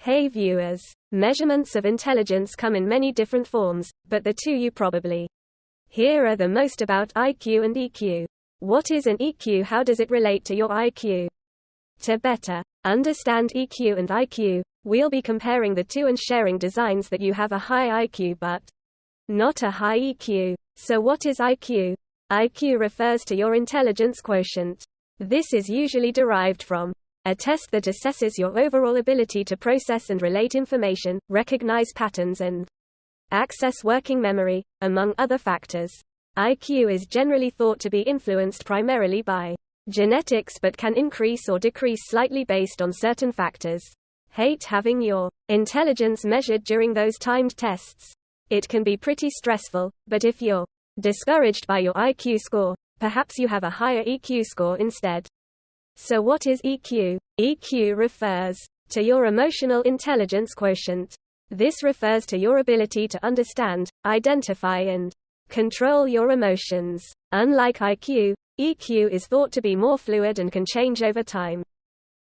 Hey viewers, measurements of intelligence come in many different forms, but the two you probably hear are the most about IQ and EQ. What is an EQ? How does it relate to your IQ? To better understand EQ and IQ, we'll be comparing the two and sharing designs that you have a high IQ but not a high EQ. So what is IQ? IQ refers to your intelligence quotient. This is usually derived from a test that assesses your overall ability to process and relate information, recognize patterns and access working memory, among other factors. IQ is generally thought to be influenced primarily by genetics but can increase or decrease slightly based on certain factors. Hate having your intelligence measured during those timed tests. It can be pretty stressful, but if you're discouraged by your IQ score, perhaps you have a higher EQ score instead. So what is EQ? EQ refers to your emotional intelligence quotient. This refers to your ability to understand, identify and control your emotions. Unlike IQ, EQ is thought to be more fluid and can change over time.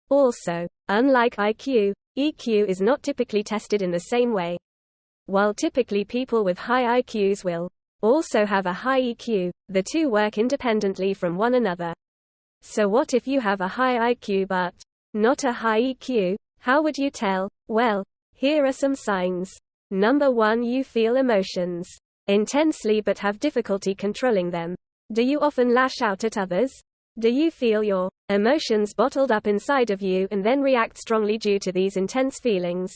Also, unlike IQ, EQ is not typically tested in the same way. While typically people with high IQs will also have a high EQ, the two work independently from one another. So what if you have a high IQ but not a high EQ? How would you tell? Well, here are some signs. Number 1, you feel emotions intensely but have difficulty controlling them. Do you often lash out at others? Do you feel your emotions bottled up inside of you and then react strongly due to these intense feelings?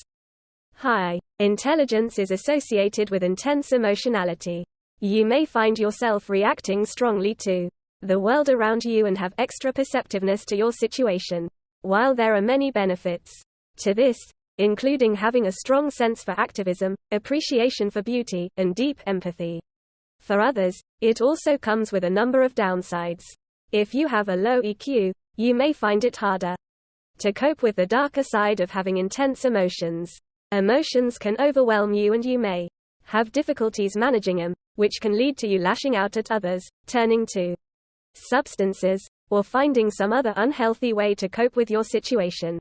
High intelligence is associated with intense emotionality. You may find yourself reacting strongly to the world around you and have extra perceptiveness to your situation. While there are many benefits to this, including having a strong sense for activism, appreciation for beauty, and deep empathy for others, it also comes with a number of downsides. If you have a low EQ, you may find it harder to cope with the darker side of having intense emotions. Emotions can overwhelm you and you may have difficulties managing them, which can lead to you lashing out at others, turning to substances, or finding some other unhealthy way to cope with your situation.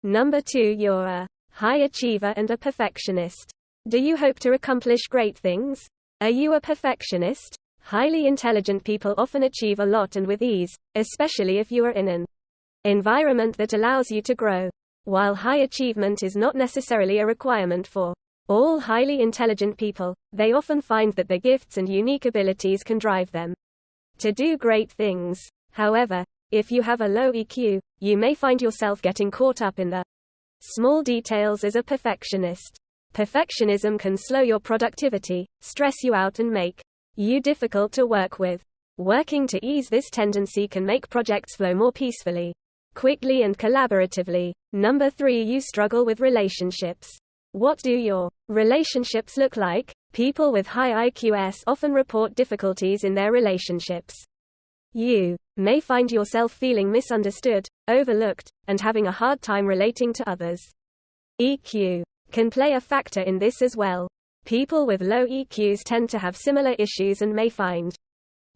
Number 2, you're a high achiever and a perfectionist. Do you hope to accomplish great things? Are you a perfectionist? Highly intelligent people often achieve a lot and with ease, especially if you are in an environment that allows you to grow. While high achievement is not necessarily a requirement for all highly intelligent people, they often find that their gifts and unique abilities can drive them to do great things. However, if you have a low EQ, you may find yourself getting caught up in the small details as a perfectionist. Perfectionism can slow your productivity, stress you out and make you difficult to work with. Working to ease this tendency can make projects flow more peacefully, quickly and collaboratively. Number 3, you struggle with relationships. What do your relationships look like? People with high IQs often report difficulties in their relationships. You may find yourself feeling misunderstood, overlooked, and having a hard time relating to others. EQ can play a factor in this as well. People with low EQs tend to have similar issues and may find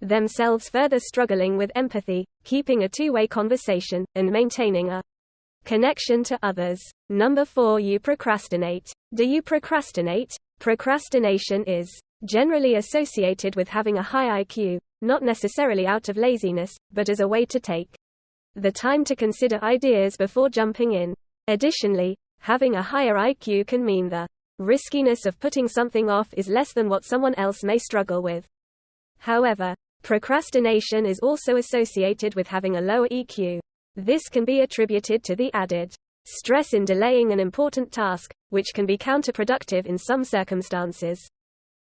themselves further struggling with empathy, keeping a two-way conversation, and maintaining a connection to others. Number 4, you procrastinate. Do you procrastinate? Procrastination is generally associated with having a high IQ, not necessarily out of laziness, but as a way to take the time to consider ideas before jumping in. Additionally, having a higher IQ can mean the riskiness of putting something off is less than what someone else may struggle with. However, procrastination is also associated with having a lower EQ. This can be attributed to the added stress in delaying an important task, which can be counterproductive in some circumstances.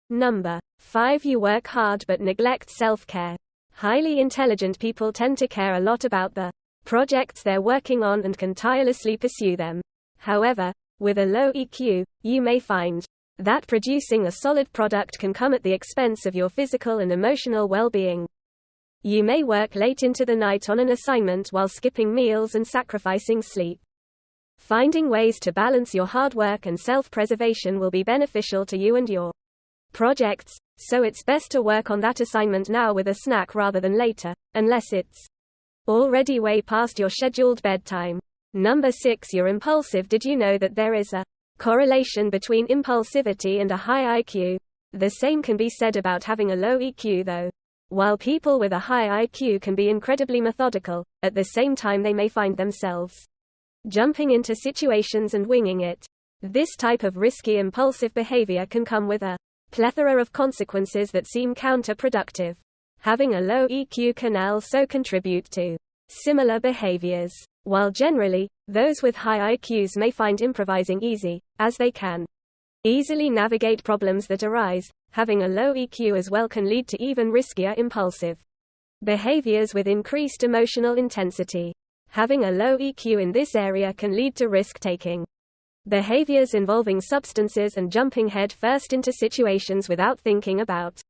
Number 5, you work hard but neglect self-care. Highly intelligent people tend to care a lot about the projects they're working on and can tirelessly pursue them. However, with a low EQ, you may find that producing a solid product can come at the expense of your physical and emotional well-being. You may work late into the night on an assignment while skipping meals and sacrificing sleep. Finding ways to balance your hard work and self-preservation will be beneficial to you and your projects, so it's best to work on that assignment now with a snack rather than later, unless it's already way past your scheduled bedtime. Number 6. You're impulsive. Did you know that there is a correlation between impulsivity and a high IQ? The same can be said about having a low EQ though. While people with a high IQ can be incredibly methodical, at the same time they may find themselves jumping into situations and winging it. This type of risky impulsive behavior can come with a plethora of consequences that seem counterproductive. Having a low EQ can also contribute to similar behaviors. While generally, those with high IQs may find improvising easy, as they can easily navigate problems that arise, having a low EQ as well can lead to even riskier impulsive behaviors with increased emotional intensity. Having a low EQ in this area can lead to risk-taking behaviors involving substances and jumping head first into situations without thinking about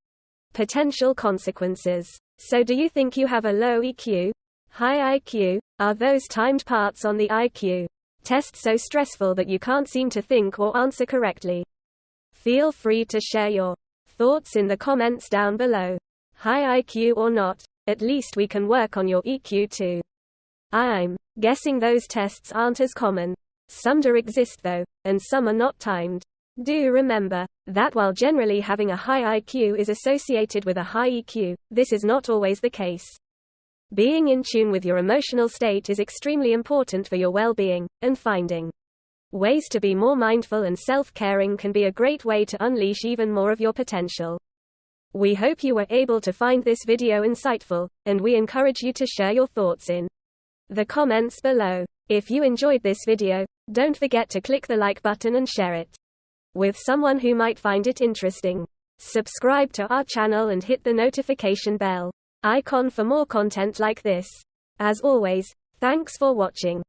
potential consequences. So do you think you have a low EQ? High IQ? Are those timed parts on the IQ test so stressful that you can't seem to think or answer correctly? Feel free to share your thoughts in the comments down below. High IQ or not, at least we can work on your EQ too. I'm guessing those tests aren't as common. Some do exist though, and some are not timed. Do remember that while generally having a high IQ is associated with a high EQ, this is not always the case. Being in tune with your emotional state is extremely important for your well-being, and finding ways to be more mindful and self-caring can be a great way to unleash even more of your potential. We hope you were able to find this video insightful, and we encourage you to share your thoughts in the comments below. If you enjoyed this video, don't forget to click the like button and share it with someone who might find it interesting. Subscribe to our channel and hit the notification bell icon for more content like this. As always, thanks for watching.